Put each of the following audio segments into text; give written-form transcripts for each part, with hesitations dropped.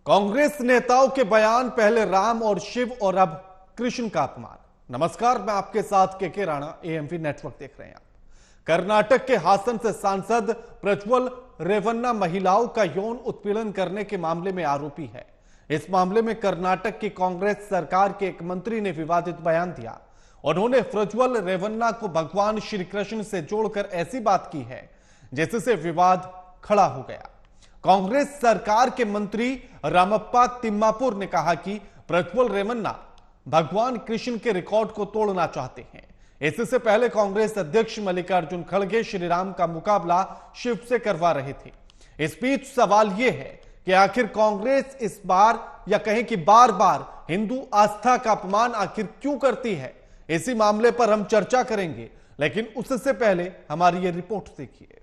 कांग्रेस नेताओं के बयान, पहले राम और शिव और अब कृष्ण का अपमान। नमस्कार, मैं आपके साथ के राणा, एएमवी नेटवर्क देख रहे हैं आप। कर्नाटक के हासन से सांसद प्रज्वल रेवन्ना महिलाओं का यौन उत्पीड़न करने के मामले में आरोपी है। इस मामले में कर्नाटक की कांग्रेस सरकार के एक मंत्री ने विवादित बयान दिया। उन्होंने प्रज्वल रेवन्ना को भगवान श्री कृष्ण से जोड़कर ऐसी बात की है जिससे विवाद खड़ा हो गया। कांग्रेस सरकार के मंत्री रामप्पा तिम्मापुर ने कहा कि प्रज्वल रेवन्ना भगवान कृष्ण के रिकॉर्ड को तोड़ना चाहते हैं। इससे पहले कांग्रेस अध्यक्ष मल्लिकार्जुन खड़गे श्री राम का मुकाबला शिव से करवा रहे थे। इस बीच सवाल यह है कि आखिर कांग्रेस इस बार या कहें कि बार बार हिंदू आस्था का अपमान आखिर क्यों करती है। इसी मामले पर हम चर्चा करेंगे, लेकिन उससे पहले हमारी यह रिपोर्ट देखिए।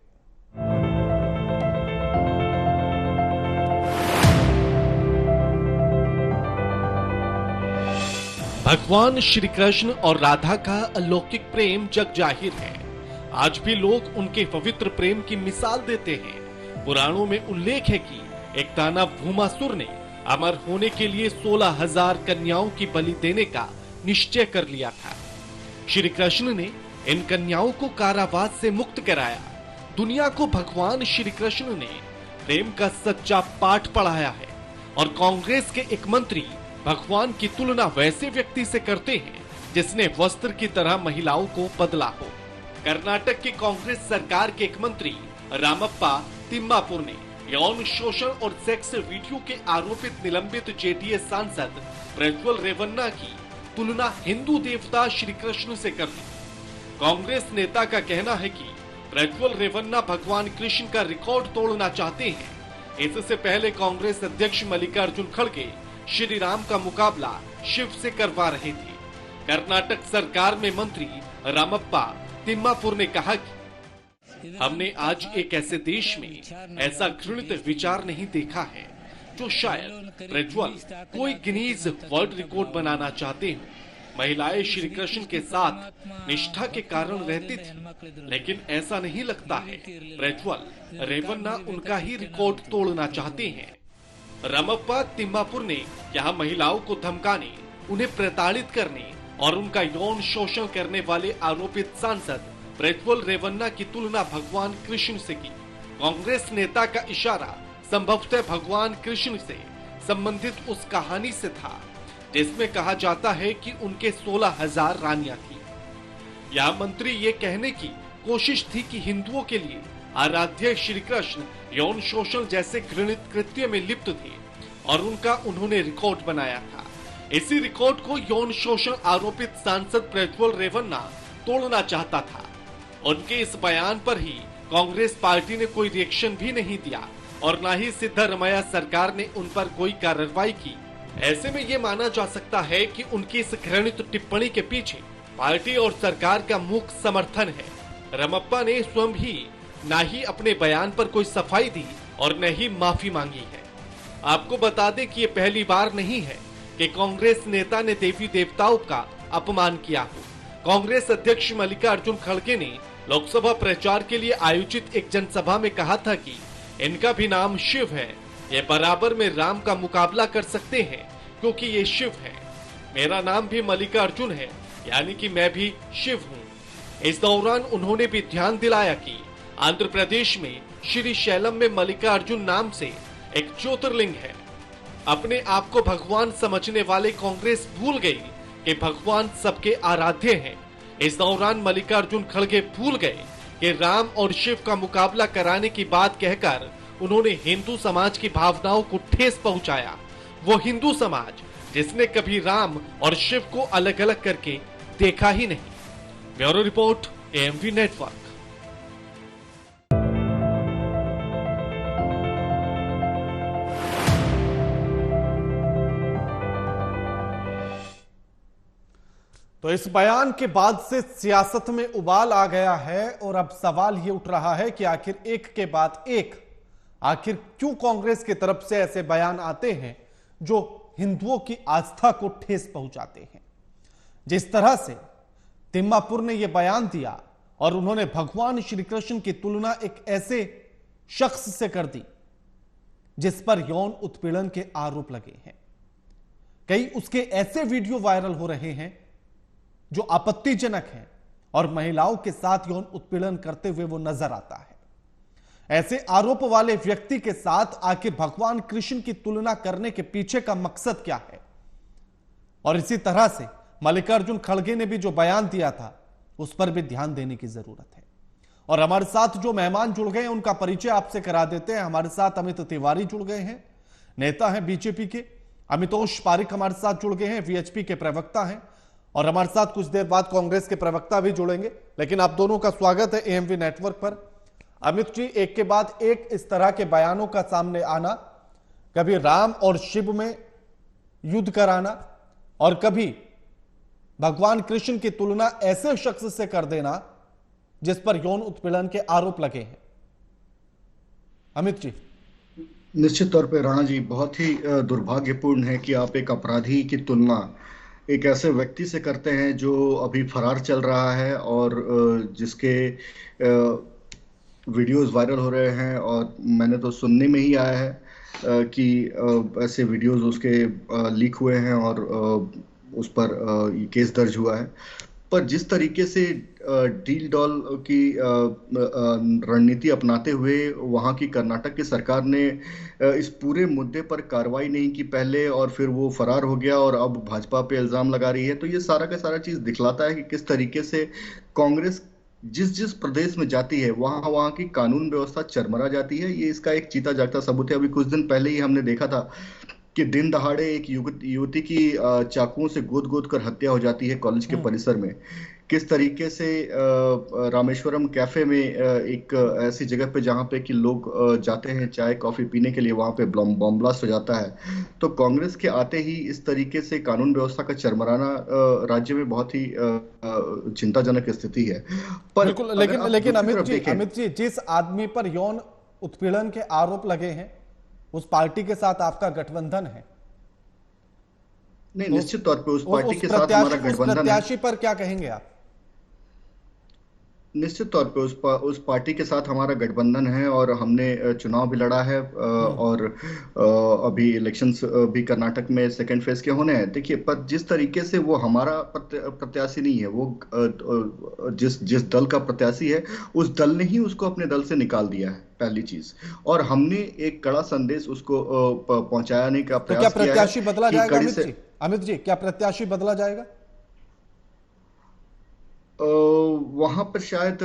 भगवान श्री कृष्ण और राधा का अलौकिक प्रेम जग जाहिर है। आज भी लोग उनके पवित्र प्रेम की मिसाल देते हैं। पुराणों में उल्लेख है कि एक दानव भूमासुर ने अमर होने के लिए 16,000 कन्याओं की बलि देने का निश्चय कर लिया था। श्री कृष्ण ने इन कन्याओं को कारावास से मुक्त कराया। दुनिया को भगवान श्री कृष्ण ने प्रेम का सच्चा पाठ पढ़ाया है और कांग्रेस के एक मंत्री भगवान की तुलना वैसे व्यक्ति से करते हैं जिसने वस्त्र की तरह महिलाओं को बदला हो। कर्नाटक की कांग्रेस सरकार के एक मंत्री रामप्पा तिम्मापुर ने यौन शोषण और सेक्स वीडियो के आरोपित निलंबित जेडीएस सांसद प्रज्वल रेवन्ना की तुलना हिंदू देवता श्री कृष्ण से कर दी। कांग्रेस नेता का कहना है कि प्रज्वल रेवन्ना भगवान कृष्ण का रिकॉर्ड तोड़ना चाहते हैं। इससे पहले कांग्रेस अध्यक्ष मल्लिकार्जुन खड़गे श्री राम का मुकाबला शिव से करवा रहे थे। कर्नाटक सरकार में मंत्री रामप्पा तिम्मापुर ने कहा कि हमने आज एक ऐसे देश में ऐसा घृणित विचार नहीं देखा है जो शायद प्रज्वल कोई गिनीज वर्ल्ड रिकॉर्ड बनाना चाहते हो। महिलाएं श्री कृष्ण के साथ निष्ठा के कारण रहती थी, लेकिन ऐसा नहीं लगता है प्रज्वल रेवन्ना उनका ही रिकॉर्ड तोड़ना चाहते हैं। रामप्पा तिम्मापुर ने यहाँ महिलाओं को धमकाने, उन्हें प्रताड़ित करने और उनका यौन शोषण करने वाले आरोपित सांसद प्रज्वल रेवन्ना की तुलना भगवान कृष्ण से की। कांग्रेस नेता का इशारा संभवतः भगवान कृष्ण से संबंधित उस कहानी से था जिसमें कहा जाता है कि उनके 16,000 रानियां थी। यहाँ मंत्री ये कहने की कोशिश थी कि हिंदुओं के लिए आराध्य श्री कृष्ण यौन शोषण जैसे घृणित कृत्य में लिप्त थे और उनका उन्होंने रिकॉर्ड बनाया था। इसी रिकॉर्ड को यौन शोषण आरोपित सांसद प्रज्वल रेवन्ना तोड़ना चाहता था। उनके इस बयान पर ही कांग्रेस पार्टी ने कोई रिएक्शन भी नहीं दिया और न ही सिद्धारमैया सरकार ने उन पर कोई कार्रवाई की। ऐसे में ये माना जा सकता है कि उनकी इस घृणित टिप्पणी के पीछे पार्टी और सरकार का मूक समर्थन है। रामप्पा ने स्वयं भी न ही अपने बयान पर कोई सफाई दी और न ही माफी मांगी है। आपको बता दें कि ये पहली बार नहीं है कि कांग्रेस नेता ने देवी देवताओं का अपमान किया हो। कांग्रेस अध्यक्ष मल्लिकार्जुन खड़गे ने लोकसभा प्रचार के लिए आयोजित एक जनसभा में कहा था कि इनका भी नाम शिव है, ये बराबर में राम का मुकाबला कर सकते हैं क्योंकि ये शिव है। मेरा नाम भी मल्लिकार्जुन है, यानी कि मैं भी शिव हूँ। इस दौरान उन्होंने भी ध्यान दिलाया कि आंध्र प्रदेश में श्री शैलम में मल्लिकार्जुन नाम से एक ज्योतिर्लिंग है। अपने आप को भगवान समझने वाले कांग्रेस भूल गई कि भगवान सबके आराध्य हैं। इस दौरान मल्लिकार्जुन खड़गे भूल गए कि राम और शिव का मुकाबला कराने की बात कहकर उन्होंने हिंदू समाज की भावनाओं को ठेस पहुंचाया। वो हिंदू समाज जिसने कभी राम और शिव को अलग अलग करके देखा ही नहीं। Bureau report, AMV network. तो इस बयान के बाद से सियासत में उबाल आ गया है और अब सवाल यह उठ रहा है कि आखिर एक के बाद एक आखिर क्यों कांग्रेस की तरफ से ऐसे बयान आते हैं जो हिंदुओं की आस्था को ठेस पहुंचाते हैं। जिस तरह से तिम्मापुर ने यह बयान दिया और उन्होंने भगवान श्री कृष्ण की तुलना एक ऐसे शख्स से कर दी जिस पर यौन उत्पीड़न के आरोप लगे हैं। कई उसके ऐसे वीडियो वायरल हो रहे हैं जो आपत्तिजनक हैं और महिलाओं के साथ यौन उत्पीड़न करते हुए वो नजर आता है। ऐसे आरोप वाले व्यक्ति के साथ आखिर भगवान कृष्ण की तुलना करने के पीछे का मकसद क्या है? और इसी तरह से मल्लिकार्जुन खड़गे ने भी जो बयान दिया था उस पर भी ध्यान देने की जरूरत है। और हमारे साथ जो मेहमान जुड़ गए हैं उनका परिचय आपसे करा देते हैं। हमारे साथ अमित तिवारी जुड़ गए हैं, नेता हैं बीजेपी के। अमितोष पारिक हमारे साथ जुड़ गए हैं, वीएचपी के प्रवक्ता हैं। और हमारे साथ कुछ देर बाद कांग्रेस के प्रवक्ता भी जुड़ेंगे। लेकिन आप दोनों का स्वागत है एएमवी नेटवर्क पर। अमित जी, एक के बाद एक इस तरह के बयानों का सामने आना, कभी राम और शिव में युद्ध कराना और कभी भगवान कृष्ण की तुलना ऐसे शख्स से कर देना जिस पर यौन उत्पीड़न के आरोप लगे हैं। अमित जी। निश्चित तौर पे राणा जी, बहुत ही दुर्भाग्यपूर्ण है कि आप एक अपराधी की तुलना एक ऐसे व्यक्ति से करते हैं जो अभी फरार चल रहा है और जिसके वीडियोस वायरल हो रहे हैं। और मैंने तो सुनने में ही आया है कि ऐसे वीडियोस उसके लीक हुए हैं और उस पर केस दर्ज हुआ है। पर जिस तरीके से डील डॉल की रणनीति अपनाते हुए वहाँ की कर्नाटक की सरकार ने इस पूरे मुद्दे पर कार्रवाई नहीं की पहले, और फिर वो फरार हो गया और अब भाजपा पे इल्जाम लगा रही है, तो ये सारा का सारा चीज दिखलाता है कि किस तरीके से कांग्रेस जिस जिस प्रदेश में जाती है वहाँ की कानून व्यवस्था चरमरा जाती है। ये इसका एक चीता जागता सबूत है। अभी कुछ दिन पहले ही हमने देखा था कि दिन दहाड़े एक युवती की चाकुओं से गोद गोद कर हत्या हो जाती है कॉलेज के परिसर में। किस तरीके से रामेश्वरम कैफे में एक ऐसी जगह पे जहाँ पे कि लोग जाते हैं चाय कॉफी पीने के लिए, वहाँ पे बॉम्ब ब्लास्ट हो जाता है। तो कांग्रेस के आते ही इस तरीके से कानून व्यवस्था का चरमराना राज्य में बहुत ही चिंताजनक स्थिति है। पर बिल्कुल, लेकिन अमित जी, जिस आदमी पर यौन उत्पीड़न के आरोप लगे हैं उस पार्टी के साथ आपका गठबंधन है। नहीं, निश्चित तौर पे उस पार्टी के साथ हमारा गठबंधन है। प्रत्याशी पर क्या कहेंगे आप? निश्चित तौर पे उस पार्टी के साथ हमारा गठबंधन है और हमने चुनाव भी लड़ा है और अभी इलेक्शंस भी कर्नाटक में सेकेंड फेज के होने हैं। देखिए, पर जिस तरीके से वो हमारा प्रत्याशी नहीं है, वो जिस दल का प्रत्याशी है उस दल ने ही उसको अपने दल से निकाल दिया है, पहली चीज। और हमने एक कड़ा संदेश उसको पहुंचाने का प्रयास किया है। क्या प्रत्याशी बदला जाएगा अमित जी? क्या प्रत्याशी बदला जाएगा? वहां पर शायद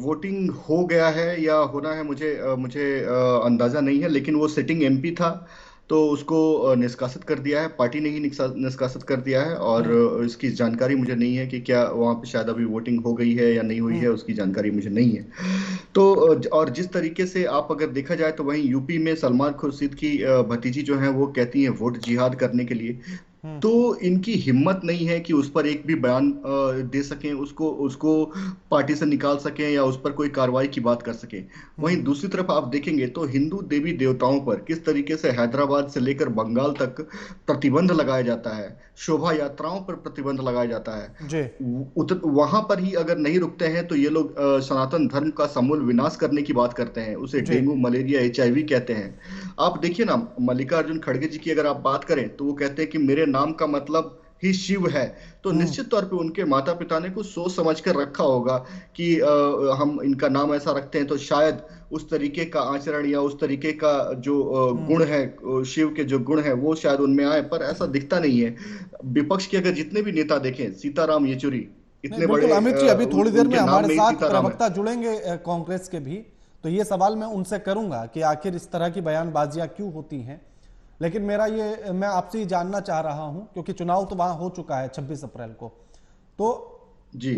वोटिंग हो गया है या होना है, मुझे अंदाजा नहीं है। लेकिन वो सिटिंग एमपी था तो उसको निष्कासित कर दिया है, पार्टी ने ही निष्कासित कर दिया है। और इसकी जानकारी मुझे नहीं है कि क्या वहां पे शायद अभी वोटिंग हो गई है या नहीं हुई है, उसकी जानकारी मुझे नहीं है। तो और जिस तरीके से आप अगर देखा जाए तो वहीं यूपी में सलमान खुर्शीद की भतीजी जो है वो कहती है वोट जिहाद करने के लिए। तो इनकी हिम्मत नहीं है कि उस पर एक भी बयान दे सकें, उसको पार्टी से निकाल सकें या उस पर कोई कार्रवाई की बात कर सकें। वहीं दूसरी तरफ आप देखेंगे तो हिंदू देवी देवताओं पर किस तरीके से हैदराबाद से लेकर बंगाल तक प्रतिबंध लगाया जाता है, शोभा यात्राओं पर प्रतिबंध लगाया जाता है। वहां पर ही अगर नहीं रुकते हैं तो ये लोग सनातन धर्म का समूल विनाश करने की बात करते हैं, उसे डेंगू मलेरिया HIV कहते हैं। आप देखिए ना, मल्लिकार्जुन खड़गे जी की अगर आप बात करें तो वो कहते हैं कि मेरे नाम का मतलब ही शिव है। तो निश्चित तौर पे उनके माता पिता ने कुछ सोच समझ कर रखा होगा कि हम इनका नाम ऐसा रखते हैं तो शायद उस तरीके का आचरण या उस तरीके का जो गुण है, शिव के जो गुण है वो शायद उनमें आए, पर ऐसा दिखता नहीं है। विपक्ष के अगर जितने भी नेता देखें, सीताराम येचुरी इतने बड़े, अमित जी अभी थोड़ी देर में हमारे साथ प्रवक्ता जुड़ेंगे कांग्रेस के भी, तो ये सवाल मैं उनसे करूंगा कि आखिर इस तरह की बयानबाजियां क्यों होती हैं। लेकिन मैं आपसे ये जानना चाह रहा हूं, क्योंकि चुनाव तो वहां हो चुका है 26 अप्रैल को, तो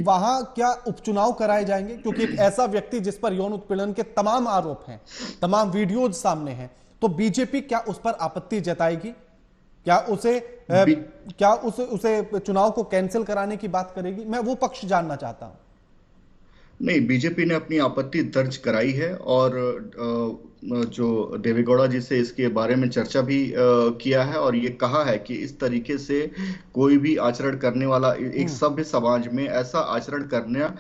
वहां क्या उपचुनाव कराए जाएंगे? क्योंकि एक ऐसा व्यक्ति जिस पर यौन उत्पीड़न के तमाम आरोप हैं, तमाम वीडियोज सामने हैं, तो बीजेपी क्या उस पर आपत्ति जताएगी? क्या उसे चुनाव को कैंसिल कराने की बात करेगी? मैं वो पक्ष जानना चाहता हूं। नहीं, बीजेपी ने अपनी आपत्ति दर्ज कराई है और जो देवेगौड़ा जी से इसके बारे में चर्चा भी किया है और ये कहा है कि इस तरीके से कोई भी आचरण करने वाला एक सभ्य समाज में ऐसा आचरण करना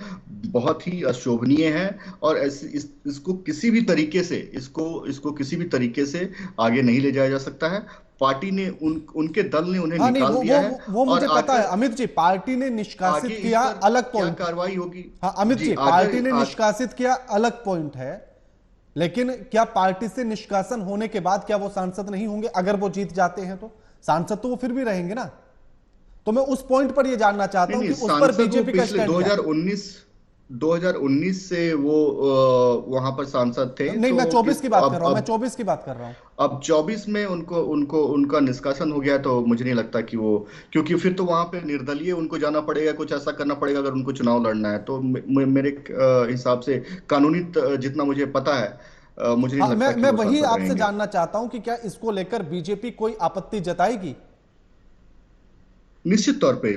बहुत ही अशोभनीय है और इसको किसी भी तरीके से इसको किसी भी तरीके से आगे नहीं ले जाया जा सकता है। पार्टी ने उनके दल ने उन्हें हाँ नहीं, निकाल दिया है वो मुझे और पता है अमित जी, पार्टी ने निष्कासित आगे किया, इस पर अलग क्या पॉइंट। कार्रवाई होगी? हाँ अमित जी, पार्टी ने निष्कासित किया, अलग पॉइंट है, लेकिन क्या पार्टी से निष्कासन होने के बाद क्या वो सांसद नहीं होंगे? अगर वो जीत जाते हैं तो सांसद तो वो फिर भी रहेंगे ना। तो मैं उस पॉइंट पर ये जानना चाहता हूं कि उस पर बीजेपी का स्टैंड क्या है? 2019 से वो वहां पर सांसद थे। नहीं, तो मैं 24 की बात कर रहा हूं, मैं अब 24 की बात कर रहा हूं। अब 24 में उनका निष्कासन हो गया, तो मुझे नहीं लगता कि वो, क्योंकि फिर तो वहां पे निर्दलीय उनको जाना पड़ेगा, कुछ ऐसा करना पड़ेगा अगर उनको चुनाव लड़ना है। तो मेरे हिसाब से कानूनी जितना मुझे पता है, मुझे नहीं हाँ, लगता कि मैं वो वही सांसद आपसे रहेंगे। जानना चाहता हूं कि क्या इसको लेकर बीजेपी कोई आपत्ति जताएगी? निश्चित तौर पे,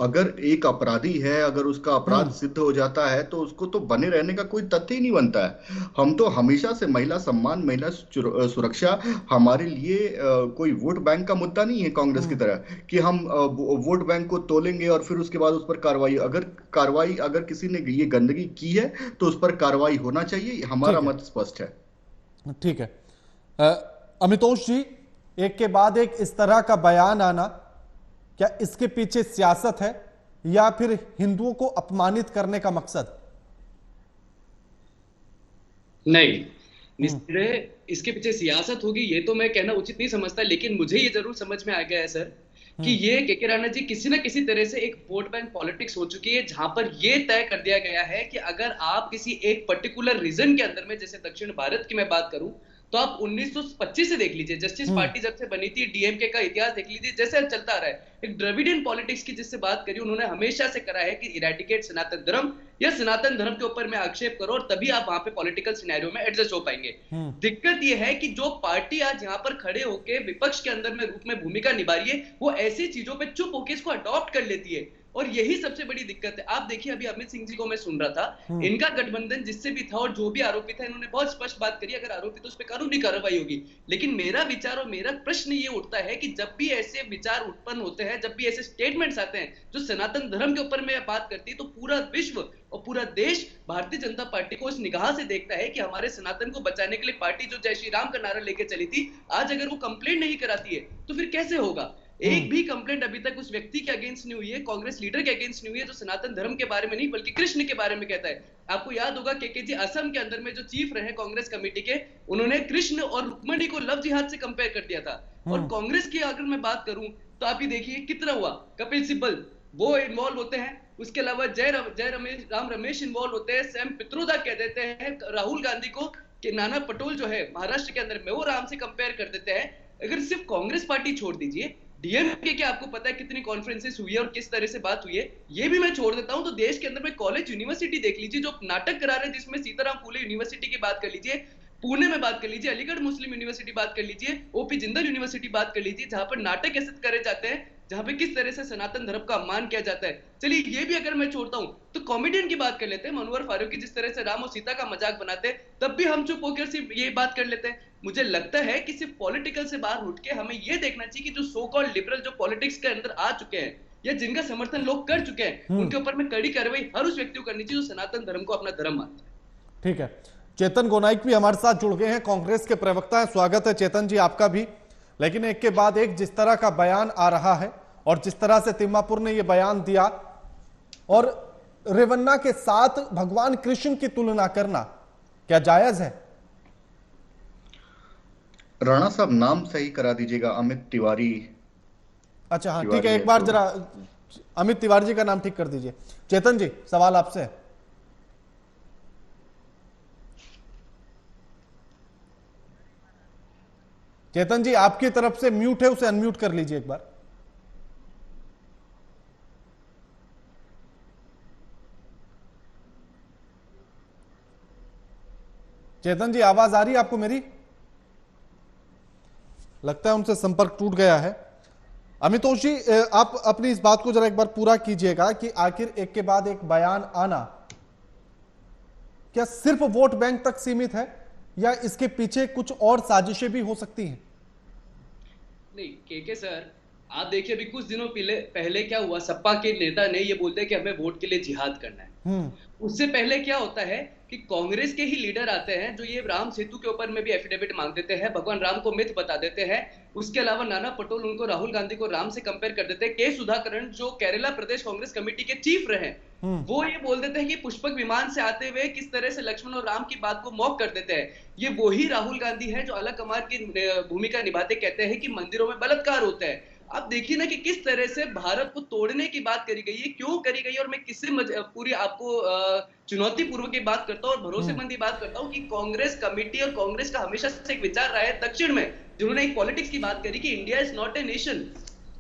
अगर एक अपराधी है, अगर उसका अपराध सिद्ध हो जाता है तो उसको तो बने रहने का कोई तथ्य ही नहीं बनता है। हम तो हमेशा से महिला सम्मान, महिला सुरक्षा हमारे लिए कोई वोट बैंक का मुद्दा नहीं है कांग्रेस की तरह कि हम वोट बैंक को तोलेंगे और फिर उसके बाद उस पर कार्रवाई अगर किसी ने ये गंदगी की है तो उस पर कार्रवाई होना चाहिए। हमारा मत स्पष्ट है। ठीक है। अमितोष जी, एक के बाद एक इस तरह का बयान आना, क्या इसके पीछे सियासत है या फिर हिंदुओं को अपमानित करने का मकसद? नहीं, निश्चित इसके पीछे सियासत होगी ये तो मैं कहना उचित नहीं समझता, लेकिन मुझे ये जरूर समझ में आ गया है सर कि ये के राणा जी किसी ना किसी तरह से एक वोट बैंक पॉलिटिक्स हो चुकी है, जहां पर ये तय कर दिया गया है कि अगर आप किसी एक पर्टिकुलर रीजन के अंदर में, जैसे दक्षिण भारत की मैं बात करूं, तो आप 1925 से देख लीजिए, जस्टिस पार्टी जब से बनी थी, डीएमके का इतिहास देख लीजिए, जैसे चलता रहा है। एक द्रविडियन पॉलिटिक्स की जिससे बात करी, उन्होंने हमेशा से करा है कि इरेडिकेट सनातन धर्म या सनातन धर्म के ऊपर में आक्षेप करो और तभी आप वहां पे पॉलिटिकल सिनेरियो में एडजस्ट हो पाएंगे। दिक्कत यह है कि जो पार्टी आज यहाँ पर खड़े होकर विपक्ष के अंदर में रूप में भूमिका निभा रही है, वो ऐसी चीजों पर चुप होकर इसको अडॉप्ट कर लेती है और यही सबसे बड़ी दिक्कत है। आप देखिए, अभी अमित सिंह जी को मैं सुन रहा था, इनका गठबंधन जिससे भी था और जो भी आरोपी था, इन्होंने बहुत स्पष्ट बात करी, अगर आरोपी तो उस पर कानूनी कार्रवाई होगी। लेकिन मेरा विचार और मेरा प्रश्न ये उठता है कि जब भी ऐसे विचार उत्पन्न होते हैं, जब भी ऐसे स्टेटमेंट्स आते हैं जो सनातन धर्म के ऊपर में बात करती है, तो पूरा विश्व और पूरा देश भारतीय जनता पार्टी को इस निगाह से देखता है कि हमारे सनातन को बचाने के लिए पार्टी जो जय श्री राम का नारा लेके चली थी, आज अगर वो कंप्लेंट नहीं कराती है तो फिर कैसे होगा? एक भी कंप्लेंट अभी तक उस व्यक्ति के अगेंस्ट नहीं हुई है, कांग्रेस लीडर के अगेंस्ट नहीं हुई है, जो सनातन धर्म के बारे में नहीं बल्कि कृष्ण के बारे में कहता है। आपको याद होगा के जी असम के अंदर में जो चीफ रहे कांग्रेस कमेटी के, उन्होंने कृष्ण और रुक्मणी को लव जिहाद से कंपेयर कर दिया था। और कांग्रेस की अगर मैं बात करूं तो आप ही देखिए कितना हुआ, कपिल सिब्बल वो इन्वॉल्व होते हैं, उसके अलावा राम रमेश इन्वॉल्व होते हैं, सैम पित्रोदा कह देते हैं राहुल गांधी को कि नाना पटोल जो है महाराष्ट्र के अंदर में, वो राम से कंपेयर कर देते हैं। अगर सिर्फ कांग्रेस पार्टी छोड़ दीजिए, डीएमके के आपको पता है कितनी कॉन्फ्रेंसेस हुई है और किस तरह से बात हुई है, ये भी मैं छोड़ देता हूं, तो देश के अंदर में कॉलेज यूनिवर्सिटी देख लीजिए जो नाटक करा रहे हैं, जिसमें सीताराम फूले यूनिवर्सिटी की बात कर लीजिए, पुणे में बात कर लीजिए, अलीगढ़ मुस्लिम यूनिवर्सिटी बात कर लीजिए, ओपी जिंदल यूनिवर्सिटी बात कर लीजिए, जहां पर नाटक ऐसे करे जाते हैं, जहां पे किस तरह से सनातन धर्म का अपमान किया जाता है। चलिए ये भी अगर मैं छोड़ता हूं तो कॉमेडियन की बात कर लेते हैं, मनोहर फारूकी जिस तरह से राम और सीता का मजाक बनाते हैं, तब भी हम चुप होकर सिर्फ ये बात कर लेते हैं। मुझे लगता है कि सिर्फ पॉलिटिकल से बाहर उठ के हमें यह देखना चाहिए कि जो सो कॉल्ड लिबरल जो पॉलिटिक्स के अंदर आ चुके हैं या जिनका समर्थन लोग कर चुके हैं, उनके ऊपर में कड़ी कार्रवाई हर उस व्यक्ति को करनी चाहिए जो सनातन धर्म को अपना धर्म मानता है। ठीक है, चेतन गोनाइक भी हमारे साथ जुड़ गए हैं, कांग्रेस के प्रवक्ता हैं। स्वागत है चेतन जी आपका भी। लेकिन एक के बाद एक जिस तरह का बयान आ रहा है और जिस तरह से तिम्मापुर ने यह बयान दिया और रेवन्ना के साथ भगवान कृष्ण की तुलना करना, क्या जायज है? राणा साहब, नाम सही करा दीजिएगा, अमित तिवारी। अच्छा हाँ ठीक है, एक बार जरा अमित तिवारी जी का नाम ठीक कर दीजिए। चेतन जी, सवाल आपसे। चेतन जी, आपकी तरफ से म्यूट है, उसे अनम्यूट कर लीजिए एक बार। चेतन जी, आवाज आ रही है आपको मेरी? लगता है उनसे संपर्क टूट गया है। अमितोष जी, आप अपनी इस बात को जरा एक बार पूरा कीजिएगा कि आखिर एक के बाद एक बयान आना, क्या सिर्फ वोट बैंक तक सीमित है या इसके पीछे कुछ और साजिशें भी हो सकती हैं? नहीं के सर, आप देखिए अभी कुछ दिनों पहले क्या हुआ, सपा के नेता ने ये बोलते हैं कि हमें वोट के लिए जिहाद करना है। उससे पहले क्या होता है कि कांग्रेस के ही लीडर आते हैं जो ये राम सेतु के ऊपर में भी एफिडेविट मांग देते हैं, भगवान राम को मिथ बता देते हैं। उसके अलावा नाना पटोले उनको राहुल गांधी को राम से कंपेयर कर देते हैं। के सुधाकरण जो केरला प्रदेश कांग्रेस कमेटी के चीफ रहे, वो ये बोल देते हैं कि पुष्पक विमान से आते हुए किस तरह से लक्ष्मण और राम की बात को मॉक कर देते हैं। ये वही राहुल गांधी है जो अलग कमार की भूमिका निभाते कहते हैं कि मंदिरों में बलात्कार होता है। आप देखिए ना कि किस तरह से भारत को तोड़ने की बात करी गई है, क्यों करी गई है। और मैं किससे पूरी आपको चुनौती पूर्वक की बात करता हूँ और भरोसेमंद की बात करता हूँ कि कांग्रेस कमेटी और कांग्रेस का हमेशा से एक विचार रहा है दक्षिण में, जिन्होंने एक पॉलिटिक्स की बात करी कि India is not a nation,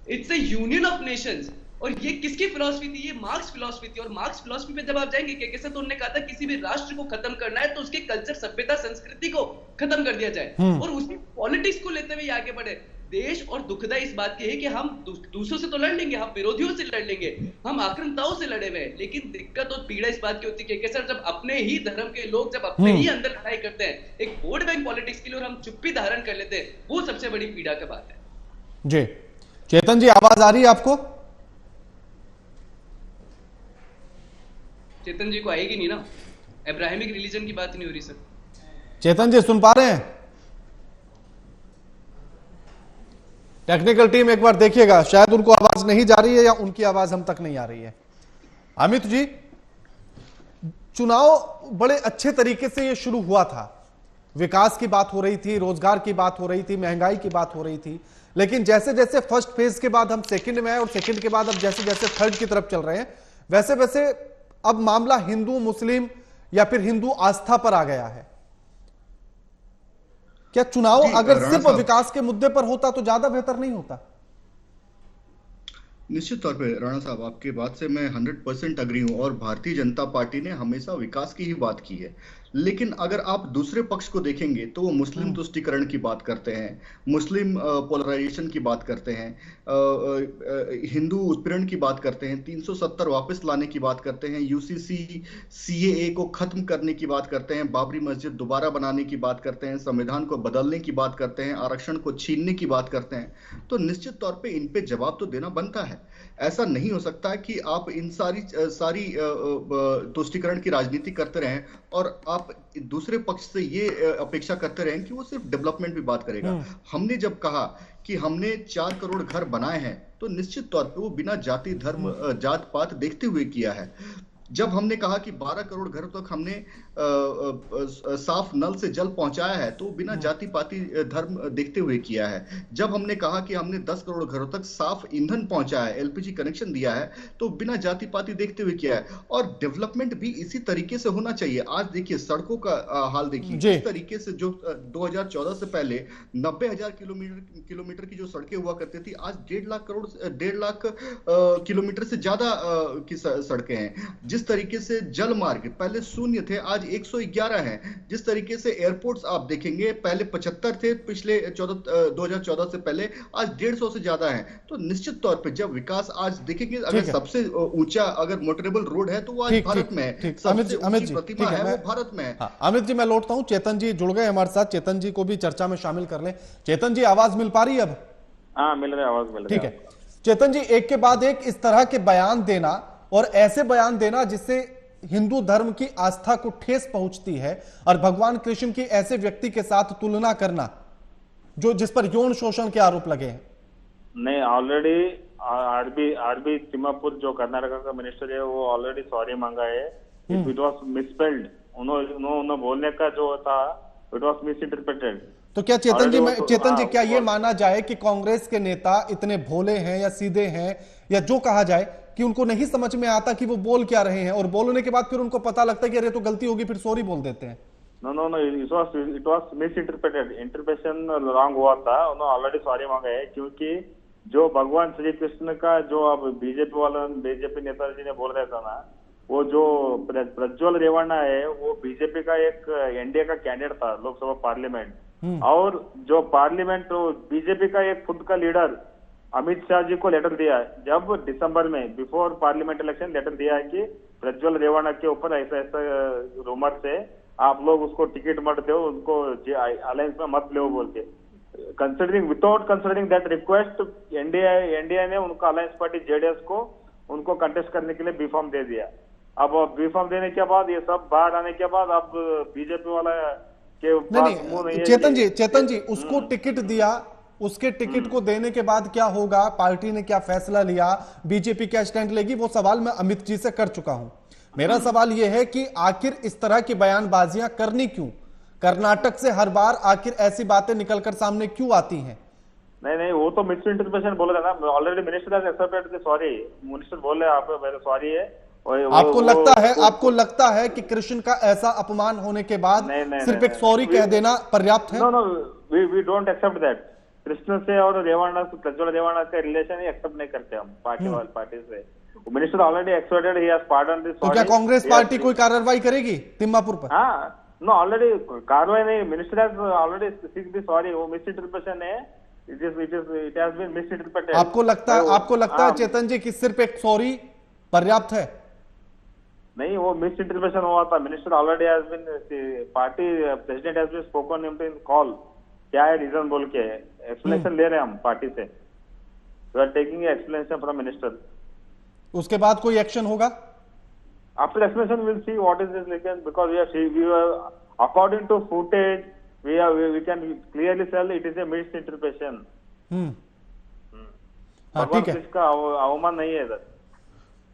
it's A union of Nations. और ये किसकी फिलॉसफी थी? ये मार्क्स फिलॉसफी थी। और मार्क्स फिलॉसफी पे जब आप जाएंगे के सर, तो उन्होंने कहा था किसी भी राष्ट्र को खत्म करना है तो उसके कल्चर, सभ्यता, संस्कृति को खत्म कर दिया जाए और उसी पॉलिटिक्स को लेते हुए आगे बढ़े। देश और दुखदा इस बात की है कि हम दूसरों से तो लड़ लेंगे, हम विरोधियों से लड़ लेंगे, हम आक्रामकताओं से लड़े हुए हैं, लेकिन दिक्कत और पीड़ा इस बात की होती है कि सर जब अपने ही धर्म के लोग जब अपने ही अंदर लड़ाई करते हैं एक वोट बैंक पॉलिटिक्स के लिए और हम चुप्पी धारण कर लेते हैं, वो सबसे बड़ी पीड़ा की बात है। जी चेतन जी, आवाज आ रही है आपको? चेतन जी को आएगी नहीं ना, अब्राहमिक रिलीजन की बात नहीं हो रही सर। चेतन जी सुन पा रहे हैं? टेक्निकल टीम एक बार देखिएगा, शायद उनको आवाज नहीं जा रही है या उनकी आवाज हम तक नहीं आ रही है। अमित जी, चुनाव बड़े अच्छे तरीके से ये शुरू हुआ था, विकास की बात हो रही थी, रोजगार की बात हो रही थी, महंगाई की बात हो रही थी, लेकिन जैसे जैसे फर्स्ट फेज के बाद हम सेकंड में आए और सेकंड के बाद अब जैसे जैसे थर्ड की तरफ चल रहे हैं, वैसे वैसे अब मामला हिंदू मुस्लिम या फिर हिंदू आस्था पर आ गया है। क्या चुनाव अगर सिर्फ विकास के मुद्दे पर होता तो ज्यादा बेहतर नहीं होता? निश्चित तौर पे राणा साहब, आपके बात से मैं 100% अग्री हूं और भारतीय जनता पार्टी ने हमेशा विकास की ही बात की है। लेकिन अगर आप दूसरे पक्ष को देखेंगे तो वो मुस्लिम तुष्टीकरण की बात करते हैं, मुस्लिम पोलराइजेशन की बात करते हैं, हिंदू उत्पीड़न की बात करते हैं, 370 वापस लाने की बात करते हैं, यूसीसी सीएए को खत्म करने की बात करते हैं, बाबरी मस्जिद दोबारा बनाने की बात करते हैं, संविधान को बदलने की बात करते हैं, आरक्षण को छीनने की बात करते हैं। तो निश्चित तौर पे इन पे जवाब तो देना बनता है। ऐसा नहीं हो सकता कि आप इन सारी तुष्टीकरण की राजनीति करते रहें और आप दूसरे पक्ष से ये अपेक्षा करते रहें कि वो सिर्फ डेवलपमेंट भी बात करेगा। हमने जब कहा कि हमने 4 करोड़ घर बनाए हैं तो निश्चित तौर पे वो बिना जाति धर्म जात पात देखते हुए किया है। जब हमने कहा कि 12 करोड़ घर तक हमने साफ नल से जल पहुंचाया है तो बिना जाति पाति धर्म देखते हुए किया है। जब हमने कहा कि हमने 10 करोड़ घरों तक साफ ईंधन पहुंचाया है, एलपीजी कनेक्शन दिया है, तो बिना जाति पाति देखते हुए किया है। और डेवलपमेंट भी इसी तरीके से होना चाहिए। आज देखिए सड़कों का हाल देखिए, इस तरीके से जो 2014 से पहले 90,000 किलोमीटर की जो सड़कें हुआ करती थी, आज 1.5 लाख किलोमीटर से ज्यादा की सड़कें हैं। जिस तरीके से जल मार्ग पहले 0 थे, आज 111 हैं। जिस तरीके से एयरपोर्ट्स आप देखेंगे, पहले 75 थे पिछले 2014 से पहले, आज 150 से ज्यादा हैं। तो निश्चित तौर पे जब विकास आज देखेंगे, अगर सबसे ऊंचा अगर मोटरेबल रोड है तो वो आज भारत में है, सबसे ऊंची प्रतिमा है वो भारत में है। अमित जी, मैं लौटता हूं, चेतन जी जुड़ गए हमारे साथ, चेतन जी को भी चर्चा में शामिल कर लें। चेतन जी, आवाज मिल पा रही है अब? हाँ, मिल रहा है, आवाज मिल रही है। ठीक है चेतन जी, एक के बाद एक इस तरह के बयान देना और ऐसे बयान देना जिससे हिंदू धर्म की आस्था को ठेस पहुंचती है और भगवान कृष्ण की ऐसे व्यक्ति के साथ तुलना करना जो जिस पर यौन शोषण के आरोप लगे हैं। नहीं, ऑलरेडी आरबी तिम्मापुर जो कर्नाटक का मिनिस्टर है वो ऑलरेडी सॉरी मांगा है। इट वाज मिसस्पेल्ड, उन्होंने बोलने का जो था इट वाज मिसइंटरप्रेटेड। तो क्या चेतन जी क्या ये माना जाए कि कांग्रेस के नेता इतने भोले हैं या सीधे हैं या जो कहा जाए कि उनको नहीं समझ में आता कि वो बोल क्या रहे हैं और बोलने के बाद फिर उनको पता लगता है कि अरे तो गलती होगी, फिर सॉरी बोल देते हैं? No, it was misinterpreted, interpretation wrong हुआ था। उन्होंने ऑलरेडी सॉरी मांगा है, क्योंकि जो भगवान श्री कृष्ण का जो अब बीजेपी नेताजी ने बोल रहे था ना, वो जो प्रज्वल रेवन्ना है वो बीजेपी का एक एनडीए का कैंडिडेट था लोकसभा पार्लियामेंट, और जो पार्लियामेंट बीजेपी का एक खुद का लीडर अमित शाह जी को लेटर दिया है, जब दिसंबर में बिफोर पार्लियामेंट इलेक्शन लेटर दिया है कि प्रज्वल रेवाणा के ऊपर ऐसा ऐसा रूमर से आप लोग उसको टिकट मत दो, उनको अलायंस में मत लो बोल के। Considering without considering that request NDA ने उनको अलायंस पार्टी जेडीएस को उनको कंटेस्ट करने के लिए बी फॉर्म दे दिया। अब बी फॉर्म देने के बाद ये सब बाहर आने के बाद अब बीजेपी वाला के पास मुंह नहीं है। चेतन जी उसको टिकट दिया, उसके टिकट को देने के बाद क्या होगा, पार्टी ने क्या फैसला लिया, बीजेपी क्या स्टैंड लेगी, वो सवाल मैं अमित जी से कर चुका हूं। मेरा सवाल यह है कि आखिर इस तरह की बयानबाजियां करनी क्यों, कर्नाटक से हर बार आखिर ऐसी बातें निकलकर सामने क्यों आती हैं? नहीं, वो तो मिस इंटरप्रिटेशन बोल रहा ना, already minister has accepted, sorry minister बोल रहे आप मेरे सॉरी है। आपको लगता है कि कृष्ण का ऐसा अपमान होने के बाद सिर्फ एक सॉरी कह देना पर्याप्त है? No, we don't accept that. Krishna से और रेवाणा से, प्रज्वल रेवाणा का रिलेशन ही एक्सेप्ट नहीं करते हम पार्टी से। Minister already accepted, he has pardon this. तो क्या कांग्रेस पार्टी कोई कार्रवाई करेगी तिम्मापुर पर? हाँ, नो ऑलरेडी कार्रवाई नहीं, minister has already seek the sorry. वो मिस इंटरप्रिटेशन है, it has been misinterpreted. आपको लगता है चेतन जी कि सिर्फ एक सॉरी पर्याप्त है? नहीं, वो मिस इंटरप्रिटेशन हुआ था। Minister already has been, party president has been spoken in call, क्या है रीजन बोल के एक्सप्लेनेशन ले रहे हैं हम पार्टी से। We are taking explanation from minister. उसके बाद कोई एक्शन होगा? After explanation will see what is this लेकिन, because we are according to footage we can clearly tell it is a misinterpretation. ठीक है, इसका अवमान नहीं है इधर।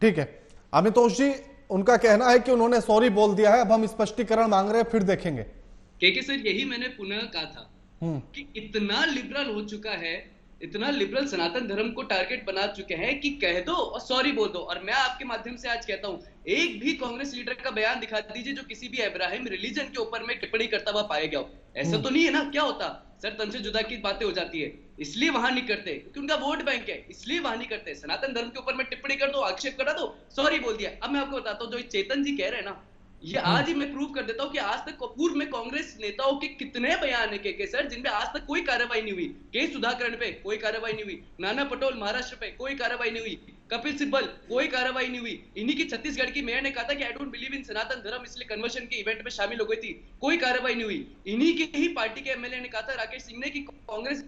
ठीक है। अमितोष जी, उनका कहना है कि उन्होंने सॉरी बोल दिया है, अब हम स्पष्टीकरण मांग रहे हैं, फिर देखेंगे। के सर, यही मैंने पुनः कहा था कि इतना लिबरल हो चुका है, इतना लिबरल सनातन धर्म को टारगेट बना चुके हैं कि कह दो और सॉरी बोल दो। और मैं आपके माध्यम से आज कहता हूं, एक भी कांग्रेस लीडर का बयान दिखा दीजिए जो किसी भी अब्राहिम रिलीजन के ऊपर में टिप्पणी करता हुआ पाया गया हो। ऐसा तो नहीं है ना? क्या होता सर, तन से जुदा की बातें हो जाती है, इसलिए वहां नहीं करते क्योंकि उनका वोट बैंक है, इसलिए वहां नहीं करते। सनातन धर्म के ऊपर में टिप्पणी कर दो, आक्षेप करा दो, सॉरी बोल दिया। अब मैं आपको बताता हूं, जो चेतन जी कह रहे हैं ना, ये आज ही मैं प्रूव कर देता हूं कि आज तक पूर्व में कांग्रेस नेताओं के कितने बयान है के सर, जिनमें आज तक कोई कार्रवाई नहीं हुई। के सुधाकरण पे कोई कार्रवाई नहीं हुई, नाना पटोल महाराष्ट्र पे कोई कार्रवाई नहीं हुई, कपिल सिब्बल कोई कार्रवाई नहीं हुई। इन्हीं की छत्तीसगढ़ की मेयर ने कहा था कि आई डोंट बिलीव इन सनातन धर्म, इसलिए कन्वर्शन के इवेंट में शामिल हो गई थी, कोई कार्रवाई नहीं हुई। इन्हीं की ही पार्टी के एमएलए ने कहा था, राकेश सिंह ने, कि Congress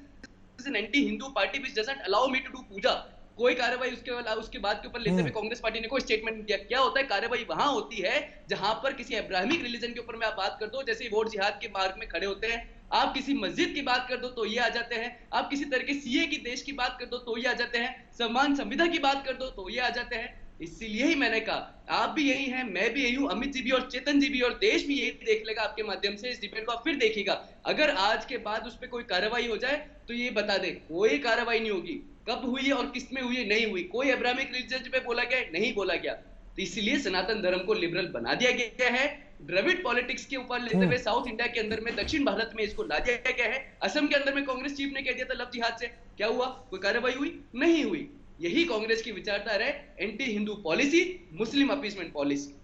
is an anti Hindu party which doesn't allow me to do puja. कोई कार्रवाई उसके बाद के ऊपर लेते हुए कांग्रेस पार्टी ने कोई स्टेटमेंट नहीं दिया। क्या होता है, कार्रवाई वहां होती है जहां पर किसी अब्राहमिक रिलीजन के ऊपर में आप बात कर दो, जैसे वोट जिहाद के मार्ग में खड़े होते हैं। आप किसी मस्जिद की बात कर दो तो ये आ जाते हैं, आप किसी तरह के सीए की देश की बात कर दो तो ये आ जाते हैं, समान संविधा की बात कर दो तो ये आ जाते हैं। इसीलिए ही मैंने कहा, आप भी यही हैं, मैं भी यही हूं, अमित जी भी और चेतन जी भी और देश भी यही देख लेगा आपके माध्यम से। इस डिबेट को आप फिर देखिएगा, अगर आज के बाद उस पर कोई कार्रवाई हो जाए तो ये बता दे, कोई कार्रवाई नहीं होगी। कब हुई है और किसमें हुई है, नहीं हुई। कोई अब्राहमिक रिलीजन पे बोला गया, नहीं बोला गया। तो इसलिए सनातन धर्म को लिबरल बना दिया गया है, द्रविड पॉलिटिक्स के ऊपर लेते हुए साउथ इंडिया के अंदर में, दक्षिण भारत में इसको ला दिया गया है। असम के अंदर में कांग्रेस चीफ ने कह दिया था लव जिहाद से, क्या हुआ, कोई कार्रवाई हुई, नहीं हुई। यही कांग्रेस की विचारधारा है, एंटी हिंदू पॉलिसी, मुस्लिम अपीसमेंट पॉलिसी।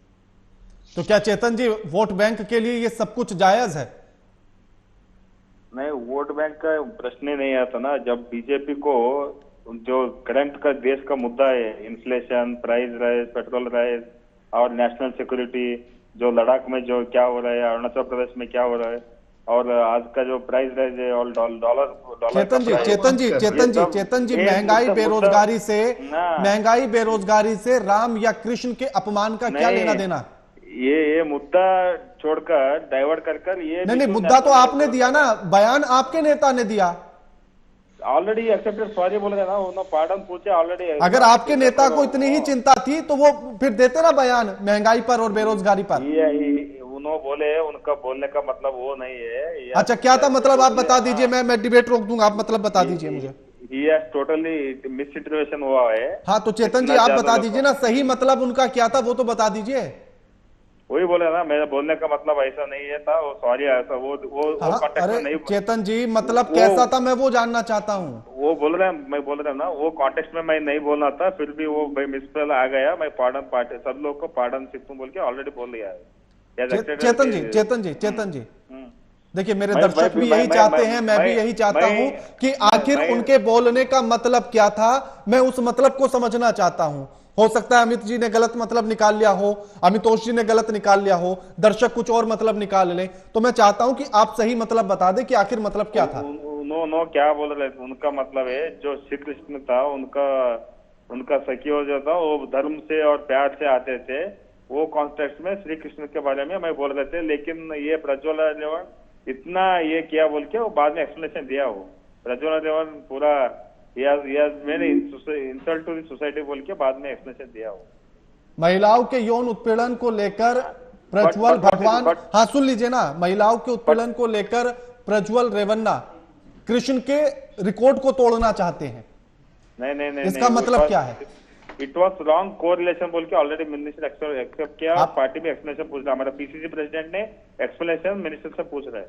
तो क्या चेतन जी, वोट बैंक के लिए ये सब कुछ जायज है? नहीं, वोट बैंक का प्रश्न ही नहीं आता ना। जब बीजेपी को जो करंट का देश का मुद्दा है, inflation, price rise, petrol rise और नेशनल सिक्योरिटी, जो लद्दाख में जो क्या हो रहा है, अरुणाचल प्रदेश में क्या हो रहा है, और आज का जो प्राइस राइज है और डॉलर चेतन जी, महंगाई बेरोजगारी से राम या कृष्ण के अपमान का क्या लेना देना? ये मुद्दा छोड़कर डाइवर्ट कर ये नहीं, मुद्दा तो आपने दिया ना, बयान आपके नेता ने दिया। ऑलरेडी एक्सेप्टेड, सॉरी बोल रहे ना, उन्होंने पार्डन पूछे ऑलरेडी। अगर आपके नेता को इतनी ही चिंता थी तो वो फिर देते ना बयान महंगाई पर और बेरोजगारी पर। उन्होंने बोले, उनका बोलने का मतलब वो नहीं है। अच्छा, क्या था मतलब, आप बता दीजिए, मैं डिबेट रोक दूंगा, आप मतलब बता दीजिए मुझे। टोटली मिस सिचुएशन हुआ है। हाँ, तो चेतन जी आप बता दीजिए ना, सही मतलब उनका क्या था वो तो बता दीजिए। वही बोले ना, मेरा बोलने का मतलब ऐसा नहीं है था, वो सॉरी ऐसा वो कॉन्टेक्स्ट में नहीं। चेतन जी, मतलब कैसा था मैं वो जानना चाहता हूँ। वो बोल रहे हैं, मैं बोल रहा हूँ ना, वो कॉन्टेक्स्ट में मैं नहीं बोलना था, फिर भी वो भाई मिसपेल आ गया। मैं पार्डन पार्टी सब लोग को पार्डन सिखूं बोल के ऑलरेडी बोल दिया है। चेतन जी देखिए मेरे दर्शक भी यही चाहते हैं, मैं भी यही चाहता हूं कि आखिर उनके बोलने का मतलब क्या था, मैं उस मतलब को समझना चाहता हूं। हो सकता है अमित जी ने गलत मतलब निकाल लिया हो, अमितोष जी ने गलत निकाल लिया हो, दर्शक कुछ और मतलब निकाल ले, तो मैं चाहता हूं कि आप सही मतलब बता दें कि आखिर मतलब क्या था। नो क्या बोल रहे थे, उनका मतलब है जो श्री कृष्ण था उनका सखी जो था वो धर्म से और प्यार से आते थे, वो कॉन्टेक्स्ट में श्री कृष्ण के बारे में मैं बोल रहे थे। लेकिन ये प्रज्वल रेवण इतना ये किया बोल के वो बाद में एक्सप्लेनेशन दिया। वो प्रज्वल रेवण पूरा मैंने इंसल्ट टू द सोसाइटी बोल के बाद में एक्सप्लेनेशन दिया। वो महिलाओं के यौन उत्पीड़न को लेकर प्रज्वल भगवान, हाँ सुन लीजिए ना, महिलाओं के उत्पीड़न को लेकर प्रज्वल रेवन्ना कृष्ण के रिकॉर्ड को तोड़ना चाहते हैं। नहीं इसका मतलब क्या है? इट वॉज रॉन्ग कोरिलेशन बोल के ऑलरेडी मिनिस्टर एक्सेप्ट किया। पार्टी में एक्सप्लेनेशन पूछ रहा, हमारा पीसीसी प्रेसिडेंट ने एक्सप्लेनेशन मिनिस्टर से पूछ रहा है।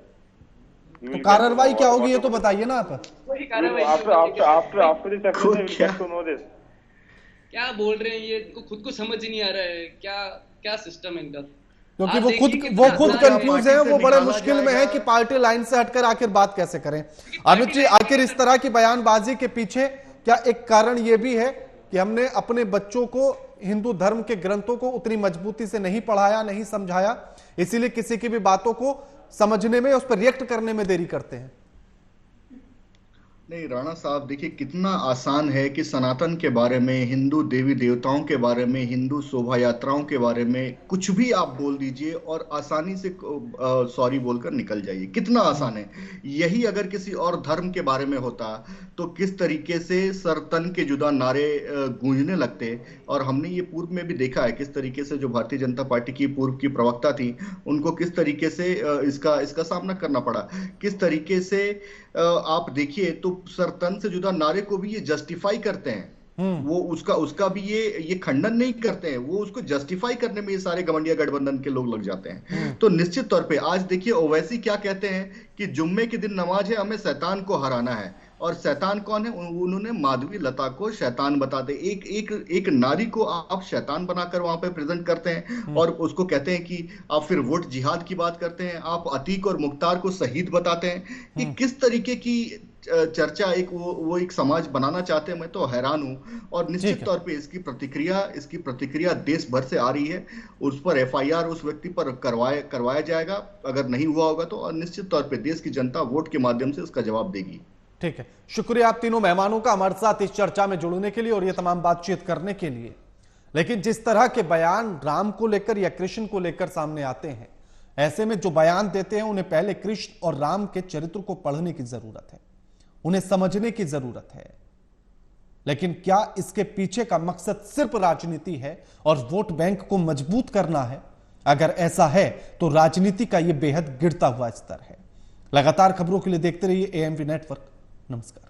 तो कार्रवाई क्या होगी ये तो बताइए ना आप। क्या बोल रहे हैं ये, खुद को समझ ही नहीं आ रहा है क्या सिस्टम है इनका। क्योंकि वो खुद कंफ्यूज है, वो बड़े मुश्किल में है कि पार्टी लाइन से हटकर आखिर बात कैसे करें। अमित जी, आखिर इस तरह की बयानबाजी के पीछे क्या एक कारण ये भी है कि हमने अपने बच्चों को हिंदू धर्म के ग्रंथों को उतनी मजबूती से नहीं पढ़ाया, नहीं समझाया, इसीलिए किसी की भी बातों को समझने में, उस पर रिएक्ट करने में देरी करते हैं? नहीं राणा साहब, देखिए कितना आसान है कि सनातन के बारे में, हिंदू देवी देवताओं के बारे में, हिंदू शोभा यात्राओं के बारे में कुछ भी आप बोल दीजिए और आसानी से सॉरी बोलकर निकल जाइए। कितना आसान है। यही अगर किसी और धर्म के बारे में होता तो किस तरीके से सरतन के जुदा नारे गूंजने लगते। और हमने ये पूर्व में भी देखा है किस तरीके से जो भारतीय जनता पार्टी की पूर्व की प्रवक्ता थी उनको किस तरीके से इसका सामना करना पड़ा। किस तरीके से आप देखिए तो सरतन से जुदा नारे को भी ये जस्टिफाई करते हैं। वो उसका भी ये खंडन नहीं करते हैं, वो उसको जस्टिफाई करने में ये सारे गठबंधन गठबंधन के लोग लग जाते हैं। तो निश्चित तौर पे आज देखिए ओवैसी क्या कहते हैं कि जुम्मे के दिन नमाज है, हमें शैतान को हराना है। और शैतान कौन है? उन्होंने माधवी लता को शैतान बताते। एक नारी को आप शैतान बनाकर वहां पे प्रेजेंट करते हैं और उसको कहते हैं कि आप फिर वोट जिहाद की बात करते हैं, आप अतीक और मुख्तार को शहीद बताते हैं। ये किस तरीके की चर्चा वो एक समाज बनाना चाहते हैं, मैं तो हैरान हूं। और निश्चित तौर पे इसकी प्रतिक्रिया देश भर से आ रही है। उस पर एफआईआर उस व्यक्ति पर करवाया जाएगा, अगर नहीं हुआ होगा तो निश्चित तौर पे देश की जनता वोट के माध्यम से उसका जवाब देगी। ठीक है, शुक्रिया आप तीनों मेहमानों का हमारे साथ इस चर्चा में जुड़ने के लिए और ये तमाम बातचीत करने के लिए। लेकिन जिस तरह के बयान राम को लेकर या कृष्ण को लेकर सामने आते हैं, ऐसे में जो बयान देते हैं उन्हें पहले कृष्ण और राम के चरित्र को पढ़ने की जरूरत है, उन्हें समझने की जरूरत है। लेकिन क्या इसके पीछे का मकसद सिर्फ राजनीति है और वोट बैंक को मजबूत करना है? अगर ऐसा है तो राजनीति का यह बेहद गिरता हुआ स्तर है। लगातार खबरों के लिए देखते रहिए एएमपी नेटवर्क। नमस्कार।